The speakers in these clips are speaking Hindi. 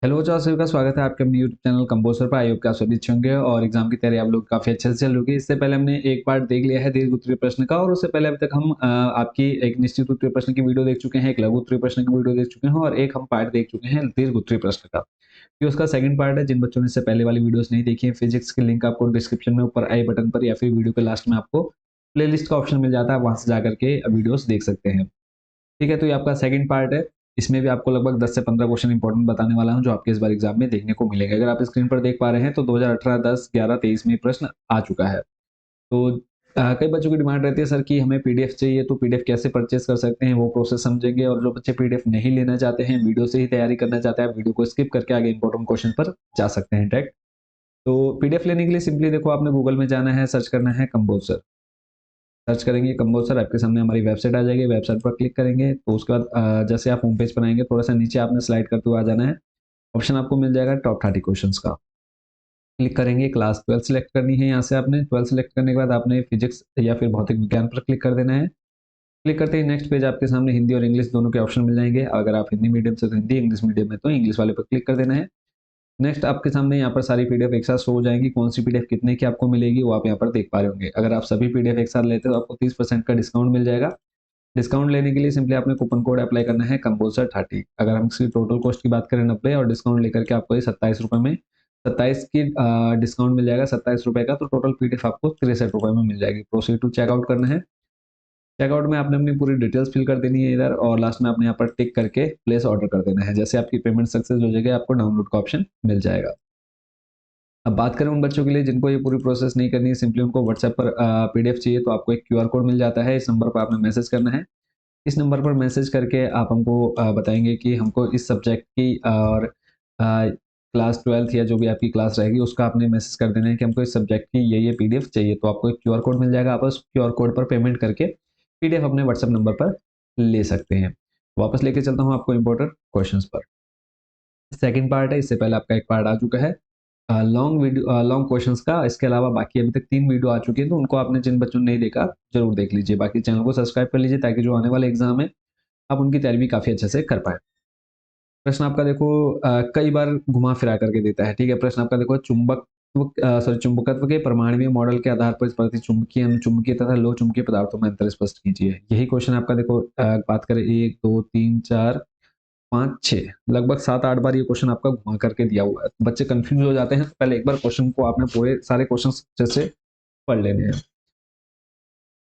हेलो बच्चों, आप सभी का स्वागत है आपके अपने यूट्यूब चैनल कंपोजर पर। आई होप कि आप सभी अच्छे होंगे और एग्जाम की तैयारी आप लोग काफी अच्छे से चल रही होगी। इससे पहले हमने एक पार्ट देख लिया है दीर्घ उत्तरीय प्रश्न का, और उससे पहले अभी तक हम आपकी एक निश्चित उत्तरीय प्रश्न की वीडियो देख चुके हैं, एक लघु उत्तरीय प्रश्न की वीडियो देख चुके हैं, और एक हम पार्ट देख चुके हैं दीर्घ उत्तरीय प्रश्न का। ये उसका सेकंड पार्ट है। जिन बच्चों ने इससे पहले वाली वीडियोस नहीं देखी है, फिजिक्स की लिंक आपको डिस्क्रिप्शन में ऊपर आई बटन पर या फिर वीडियो के लास्ट में आपको प्लेलिस्ट का ऑप्शन मिल जाता है, वहां से जाकर के वीडियोस देख सकते हैं। ठीक है, तो ये आपका सेकंड पार्ट है। इसमें भी आपको लगभग 10 से 15 क्वेश्चन इंपॉर्टेंट बताने वाला हूं, जो आपके इस बार एग्जाम में देखने को मिलेंगे। अगर आप स्क्रीन पर देख पा रहे हैं तो 2018, 10, 11, 23 में प्रश्न आ चुका है। तो कई बच्चों की डिमांड रहती है सर कि हमें पीडीएफ चाहिए, तो पीडीएफ कैसे परचेस कर सकते हैं, वो प्रोसेस समझेंगे। और जो बच्चे पीडीएफ नहीं लेना चाहते हैं, वीडियो से ही तैयारी करना चाहते हैं, वीडियो को स्किप करके आगे इंपॉर्टेंट क्वेश्चन पर जा सकते हैं डायरेक्ट। तो पीडीएफ लेने के लिए सिंपली देखो, आपने गूगल में जाना है, सर्च करना है कंपोजर। सर्च करेंगे कंपोजर, आपके सामने हमारी वेबसाइट आ जाएगी। वेबसाइट पर क्लिक करेंगे तो उसके बाद जैसे आप होम पेज पर आएंगे, थोड़ा सा नीचे आपने स्लाइड करते हुए आ जाना है। ऑप्शन आपको मिल जाएगा टॉप 30 क्वेश्चंस का। क्लिक करेंगे, क्लास 12 सेलेक्ट करनी है। यहाँ से आपने 12 सेलेक्ट करने के बाद आपने फिजिक्स या फिर भौतिक विज्ञान पर क्लिक कर देना है। क्लिक करते ही नेक्स्ट पेज आपके सामने हिंदी और इंग्लिश दोनों के ऑप्शन मिल जाएंगे। अगर आप हिंदी मीडियम से तो हिंदी, इंग्लिश मीडियम में तो इंग्लिश वाले पर क्लिक कर देना है। नेक्स्ट आपके सामने यहाँ पर सारी पीडीएफ एक साथ शो हो जाएंगी। कौन सी पीडीएफ कितने की आपको मिलेगी वो आप यहाँ पर देख पा रहे होंगे। अगर आप सभी पीडीएफ एक साथ लेते हो तो आपको 30% का डिस्काउंट मिल जाएगा। डिस्काउंट लेने के लिए सिंपली आपने कूपन कोड अप्लाई करना है कंपोजर 30। अगर हम इसकी टोटल कॉस्ट की बात करें 90, और डिस्काउंट लेकर के आपको ये 27 रुपये में 27 की डिस्काउंट मिल जाएगा, 27 रुपये का। तो टोटल पीडीएफ आपको 63 रुपये में मिल जाएगी। प्रोसीड टू चेकआउट करना है। चेकआउट में आपने अपनी पूरी डिटेल्स फिल कर देनी है इधर, और लास्ट में आपने यहाँ पर टिक करके प्लेस ऑर्डर कर देना है। जैसे आपकी पेमेंट सक्सेस हो जाएगी, आपको डाउनलोड का ऑप्शन मिल जाएगा। अब बात करें उन बच्चों के लिए जिनको ये पूरी प्रोसेस नहीं करनी है, सिंपली उनको व्हाट्सएप पर पीडीएफ चाहिए, तो आपको एक क्यूआर कोड मिल जाता है। इस नंबर पर आपने मैसेज करना है। इस नंबर पर मैसेज करके आप हमको बताएंगे कि हमको इस सब्जेक्ट की और क्लास 12th या जो भी आपकी क्लास रहेगी उसका आपने मैसेज कर देना है कि हमको इस सब्जेक्ट की ये पीडीएफ चाहिए। तो आपको एक क्यूआर कोड मिल जाएगा, आप उस क्यूआर कोड पर पेमेंट करके पीडीएफ अपने व्हाट्सएप नंबर पर ले सकते हैं। वापस लेके चलता हूँ आपको इंपॉर्टेंट क्वेश्चंस पर। सेकंड पार्ट है, इससे पहले आपका एक पार्ट आ चुका है लॉन्ग वीडियो, लॉन्ग क्वेश्चंस का। इसके अलावा बाकी अभी तक 3 वीडियो आ चुकी है, तो उनको आपने जिन बच्चों ने नहीं देखा जरूर देख लीजिए। बाकी चैनल को सब्सक्राइब कर लीजिए, ताकि जो आने वाले एग्जाम है आप उनकी तैयारी भी काफी अच्छे से कर पाए। प्रश्न आपका देखो कई बार घुमा फिरा करके देता है। ठीक है, प्रश्न आपका देखो चुंबकत्व के परमाणु मॉडल के आधार पर प्रतिचुंबकीय, अनुचुंबकीय तथा लो चुंबकीय पदार्थों में अंतर स्पष्ट कीजिए। यही क्वेश्चन आपका देखो, बात करें 1, 2, 3, 4, 5, 6, लगभग 7-8 बार ये क्वेश्चन आपका घुमा करके दिया हुआ है। बच्चे कंफ्यूज हो जाते हैं, तो पहले एक बार क्वेश्चन को आपने पूरे सारे क्वेश्चन अच्छे से पढ़ लेने हैं,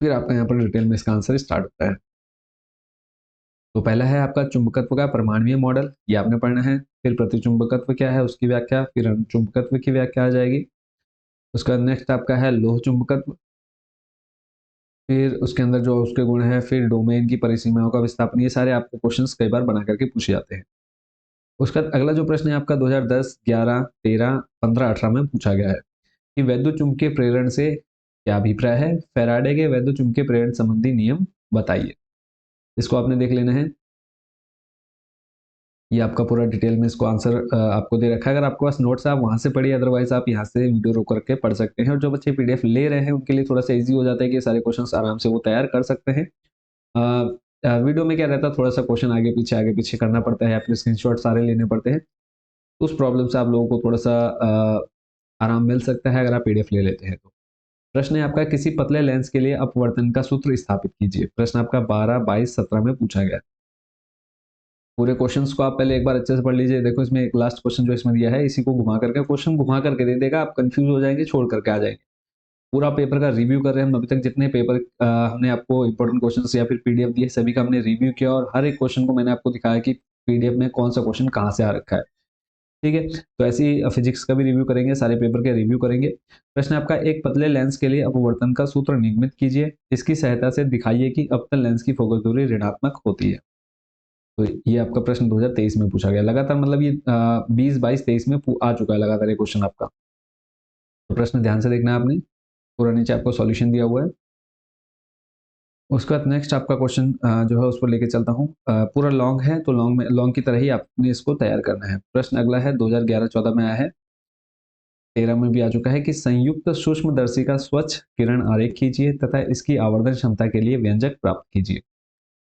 फिर आपका यहाँ पर डिटेल में इसका आंसर स्टार्ट होता है। तो पहला है आपका चुंबकत्व का परमाणुीय मॉडल, ये आपने पढ़ना है। फिर प्रतिचुंबकत्व क्या है उसकी व्याख्या, फिर अनुचुंबकत्व की व्याख्या आ जाएगी। उसका नेक्स्ट आपका है लोह चुंबकत्व, फिर उसके अंदर जो उसके गुण है, फिर डोमेन की परिसीमाओं का विस्थापन। ये सारे आपको क्वेश्चंस कई बार बना करके पूछे जाते हैं। उसका अगला जो प्रश्न है आपका 2010, 11, 13, 15, 18 में पूछा गया है कि वैद्युत चुंबकीय प्रेरण से क्या अभिप्राय है, फैराडे के वैद्युत चुंबकीय प्रेरण संबंधी नियम बताइए। इसको आपने देख लेना है। ये आपका पूरा डिटेल में इसको आंसर आपको दे रखा है। अगर आपके पास नोट्स है आप वहां से पढ़िए, अदरवाइज आप यहाँ से वीडियो रोक करके पढ़ सकते हैं। और जो बच्चे पीडीएफ ले रहे हैं उनके लिए थोड़ा सा इजी हो जाता है कि सारे क्वेश्चंस आराम से वो तैयार कर सकते हैं। वीडियो में क्या रहता है, थोड़ा सा क्वेश्चन आगे पीछे करना पड़ता है, या फिर स्क्रीनशॉट सारे लेने पड़ते हैं। तो उस प्रॉब्लम से आप लोगों को थोड़ा सा आराम मिल सकता है अगर आप पीडीएफ ले लेते हैं तो। प्रश्न है आपका किसी पतले लेंस के लिए अपवर्तन का सूत्र स्थापित कीजिए। प्रश्न आपका 12, 22, 17 में पूछा गया। पूरे क्वेश्चंस को आप पहले एक बार अच्छे से पढ़ लीजिए। देखो इसमें एक लास्ट क्वेश्चन जो इसमें दिया है, इसी को घुमा करके क्वेश्चन घुमा करके दे देगा, आप कंफ्यूज हो जाएंगे, छोड़ करके आ जाएंगे। पूरा पेपर का रिव्यू कर रहे हैं हम अभी तक। जितने पेपर हमने आपको इंपॉर्टेंट क्वेश्चंस या फिर पीडीएफ दिए, सभी का हमने रिव्यू किया, और हर एक क्वेश्चन को मैंने आपको दिखाया कि पीडीएफ में कौन सा क्वेश्चन कहाँ से आ रखा है। ठीक है, तो ऐसे ही फिजिक्स का भी रिव्यू करेंगे, सारे पेपर के रिव्यू करेंगे। प्रश्न आपका एक पतले लेंस के लिए अपवर्तन का सूत्र निगमित कीजिए। इसकी सहायता से दिखाइए कि अवतल लेंस की फोकस दूरी ऋणात्मक होती है। तो ये आपका प्रश्न 2023 में पूछा गया लगातार, मतलब ये 20, 22, 23 में आ चुका है लगातार ये क्वेश्चन आपका। तो प्रश्न ध्यान से देखना है आपने, पूरा नीचे आपको सॉल्यूशन दिया हुआ है। उसके बाद नेक्स्ट आपका क्वेश्चन जो है उस पर लेके चलता हूँ। पूरा लॉन्ग है, तो लॉन्ग की तरह ही आपने इसको तैयार करना है। प्रश्न अगला है 2011-14 में आया है, 13 में भी आ चुका है कि संयुक्त सूक्ष्मदर्शी का स्वच्छ किरण आरेख खींचिए तथा इसकी आवर्धन क्षमता के लिए व्यंजक प्राप्त कीजिए।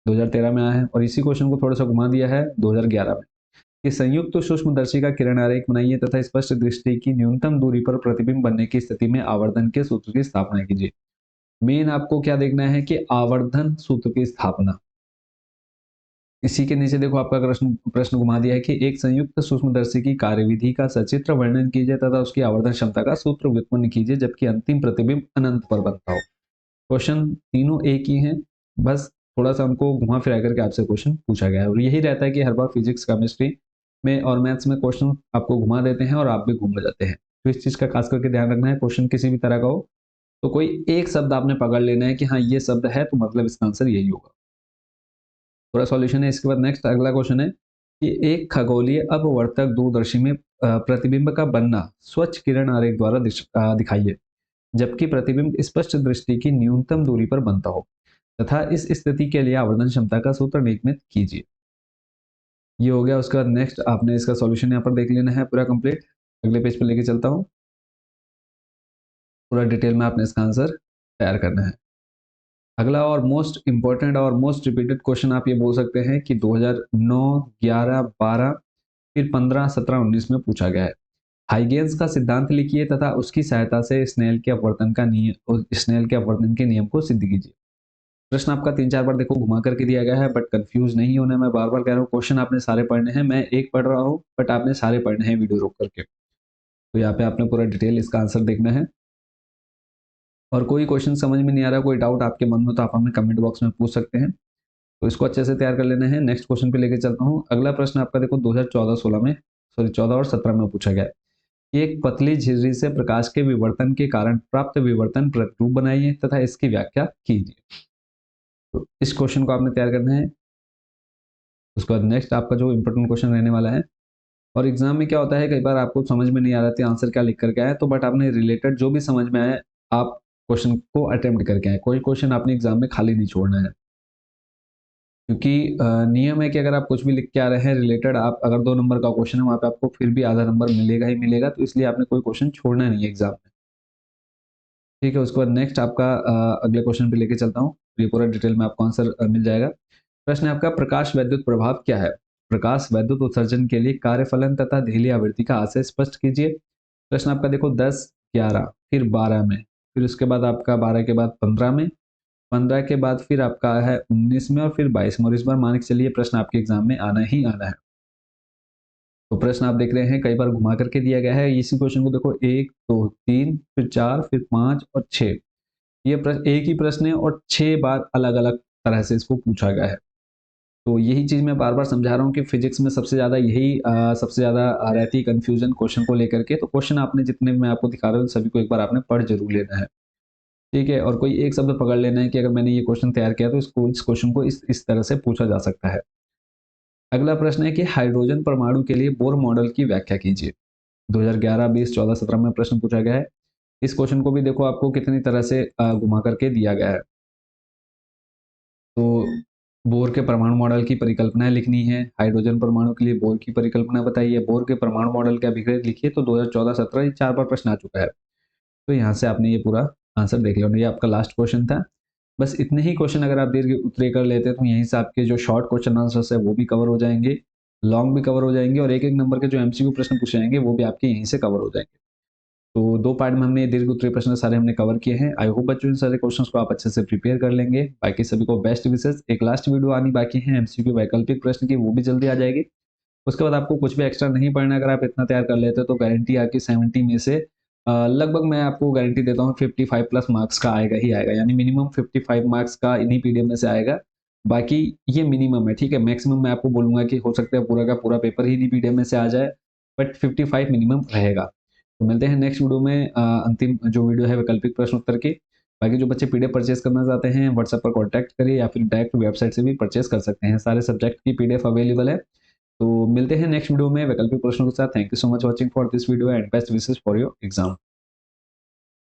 2013 में आया है, और इसी क्वेश्चन को थोड़ा सा घुमा दिया है 2011 में। कि संयुक्त सूक्ष्मदर्शी का किरण आरेख बनाइए तथा स्पष्ट दृष्टि की न्यूनतम दूरी पर प्रतिबिंब बनने की स्थिति में आवर्धन के सूत्र की स्थापना कीजिए। मेन आपको क्या देखना है कि आवर्धन सूत्र की स्थापना। इसी के नीचे देखो आपका प्रश्न प्रश्न घुमा दिया है कि एक संयुक्त सूक्ष्मदर्शी की कार्यविधि का सचित्र वर्णन कीजिए तथा उसकी आवर्धन क्षमता का सूत्र व्युत्पन्न कीजिए जबकि अंतिम प्रतिबिंब अनंत पर बनता हो। क्वेश्चन तीनों एक ही हैं, बस थोड़ा सा हमको घुमा फिरा करके आपसे क्वेश्चन पूछा गया है और यही रहता है कि हर बार फिजिक्स केमिस्ट्री में और मैथ्स में क्वेश्चन आपको घुमा देते हैं और आप भी घूम जाते हैं। तो इस चीज़ का खास करके ध्यान रखना है, क्वेश्चन किसी भी तरह का हो तो कोई एक शब्द आपने पकड़ लेना है कि हाँ ये शब्द है तो मतलब इसका आंसर यही होगा। पूरा सॉल्यूशन है। इसके बाद नेक्स्ट अगला क्वेश्चन है कि एक खगोलीय अपवर्तक दूरदर्शी में प्रतिबिंब का बनना स्वच्छ किरण आरेख द्वारा दिखाइए जबकि प्रतिबिंब स्पष्ट दृष्टि की न्यूनतम दूरी पर बनता हो तथा इस स्थिति के लिए आवर्धन क्षमता का सूत्र नियमित कीजिए। ये हो गया। उसके बाद नेक्स्ट आपने इसका सॉल्यूशन यहाँ पर देख लेना है पूरा कंप्लीट। अगले पेज पर लेके चलता हूँ। पूरा डिटेल में आपने इसका आंसर तैयार करना है। अगला और मोस्ट इंपॉर्टेंट और मोस्ट रिपीटेड क्वेश्चन आप ये बोल सकते हैं कि 2009, 11, 12 फिर 15, 17, 19 में पूछा गया है। हाइगेन्स का सिद्धांत लिखिए तथा उसकी सहायता से स्नेल के अपवर्तन के नियम को सिद्ध कीजिए। प्रश्न आपका 3-4 बार देखो घुमा करके दिया गया है, बट कंफ्यूज नहीं होना। मैं बार बार कह रहा हूँ क्वेश्चन आपने सारे पढ़ने हैं, मैं एक पढ़ रहा हूँ बट आपने सारे पढ़ने हैं वीडियो रोक करके। तो यहाँ पे आपने पूरा डिटेल इसका आंसर देखना है और कोई क्वेश्चन समझ में नहीं आ रहा, कोई डाउट आपके मन में तो आप हमें कमेंट बॉक्स में पूछ सकते हैं। तो इसको अच्छे से तैयार कर लेना है। नेक्स्ट क्वेश्चन पे लेके चलता हूँ। अगला प्रश्न आपका देखो 2014-16 में 14 और 17 में पूछा गया है कि एक पतली झिर्री से प्रकाश के विवर्तन के कारण प्राप्त विवर्तन प्रतिरूप बनाइए तथा इसकी व्याख्या कीजिए। तो इस क्वेश्चन को आपने तैयार करना है। उसके बाद नेक्स्ट आपका जो इंपॉर्टेंट क्वेश्चन रहने वाला है और एग्जाम में क्या होता है कई बार आपको समझ में नहीं आ रहा था आंसर क्या लिख करके आए, तो बट आपने रिलेटेड जो भी समझ में आए आप क्वेश्चन को अटेम्प्ट करके आए। कोई क्वेश्चन आपने एग्जाम में खाली नहीं छोड़ना है क्योंकि नियम है कि अगर आप कुछ भी लिख के आ रहे हैं रिलेटेड, आप अगर 2 नंबर का क्वेश्चन है वहाँ पे आपको फिर भी आधा नंबर मिलेगा ही मिलेगा, तो इसलिए आपने कोई क्वेश्चन छोड़ना नहीं है एग्जाम में। ठीक है। उसके बाद नेक्स्ट आपका अगले क्वेश्चन पे लेके चलता हूँ। ये पूरा डिटेल में आपको आंसर मिल जाएगा। प्रश्न है आपका प्रकाश वैद्युत प्रभाव क्या है? प्रकाश वैद्युत उत्सर्जन के लिए कार्यफलन तथा ढीली आवृत्ति का आशय स्पष्ट कीजिए। प्रश्न आपका देखो 10, 11 फिर 12 में, फिर उसके बाद आपका 12 के बाद 15 में, 15 के बाद फिर आपका है 19 में और फिर 22 में। और इस बार मान के चलिए प्रश्न आपके एग्जाम में आना ही आना है। तो प्रश्न आप देख रहे हैं कई बार घुमा करके दिया गया है। इसी क्वेश्चन को देखो 1, 2, 3 फिर 4 फिर 5 और 6, ये प्रश्न एक ही प्रश्न है और 6 बार अलग अलग तरह से इसको पूछा गया है। तो यही चीज़ मैं बार बार समझा रहा हूँ कि फिजिक्स में सबसे ज़्यादा यही सबसे ज़्यादा रहती है कंफ्यूजन क्वेश्चन को लेकर के। तो क्वेश्चन आपने जितने मैं आपको दिखा रहा हूँ सभी को एक बार आपने पढ़ जरूर लेना है। ठीक है। और कोई एक शब्द पकड़ लेना है कि अगर मैंने ये क्वेश्चन तैयार किया तो इस क्वेश्चन को इस तरह से पूछा जा सकता है। अगला प्रश्न है कि हाइड्रोजन परमाणु के लिए बोर मॉडल की व्याख्या कीजिए। 2011, 20, 14, 17 में प्रश्न पूछा गया है। इस क्वेश्चन को भी देखो आपको कितनी तरह से घुमा करके दिया गया है। तो बोर के परमाणु मॉडल की परिकल्पना लिखनी है, हाइड्रोजन परमाणु के लिए बोर की परिकल्पना बताइए, बोर के परमाणु मॉडल के अभिक्रिया लिखिए। तो 2014-17 ये 4 बार प्रश्न आ चुका है। तो यहाँ से आपने ये पूरा आंसर देख लिया। ये आपका लास्ट क्वेश्चन था। बस इतने ही क्वेश्चन अगर आप दीर्घ उत्तरीय कर लेते हैं तो यहीं से आपके जो शॉर्ट क्वेश्चन आंसर्स है वो भी कवर हो जाएंगे, लॉन्ग भी कवर हो जाएंगे और एक एक नंबर के जो एमसीक्यू प्रश्न पूछे जाएंगे वो भी आपके यहीं से कवर हो जाएंगे। तो 2 पार्ट में हमने दीर्घ उत्तरीय प्रश्न सारे हमने कवर किए हैं। आई होप बच्चों इन सारे क्वेश्चंस को आप अच्छे से प्रिपेयर कर लेंगे। बाकी सभी को बेस्ट विशेष। एक लास्ट वीडियो आनी बाकी है एमसीक्यू वैकल्पिक प्रश्न की, वो भी जल्दी आ जाएगी। उसके बाद आपको कुछ भी एक्स्ट्रा नहीं पढ़ना। अगर आप इतना तैयार कर लेते हो तो गारंटी आपकी 70 में से लगभग मैं आपको गारंटी देता हूँ 55 प्लस मार्क्स का आएगा ही आएगा, यानी मिनिमम 55 मार्क्स का इन्हीं पीडीएफ में से आएगा। बाकी ये मिनिमम है, ठीक है। मैक्सिमम मैं आपको बोलूंगा कि हो सकता है पूरा का पूरा पेपर ही इन्हीं पीडीएफ में से आ जाए, बट 55 मिनिमम रहेगा। तो मिलते हैं नेक्स्ट वीडियो में, अंतिम जो वीडियो है वैकल्पिक प्रश्न उत्तर की। बाकी जो बच्चे पीडीएफ परचेज करना चाहते हैं व्हाट्सएप पर कॉन्टैक्ट करिए या फिर डायरेक्ट वेबसाइट से भी परचेज कर सकते हैं। सारे सब्जेक्ट की पीडीएफ अवेलेबल है। तो मिलते हैं नेक्स्ट वीडियो में वैकल्पिक प्रश्नों के साथ। Thank you so much watching for this video and best wishes for your exam.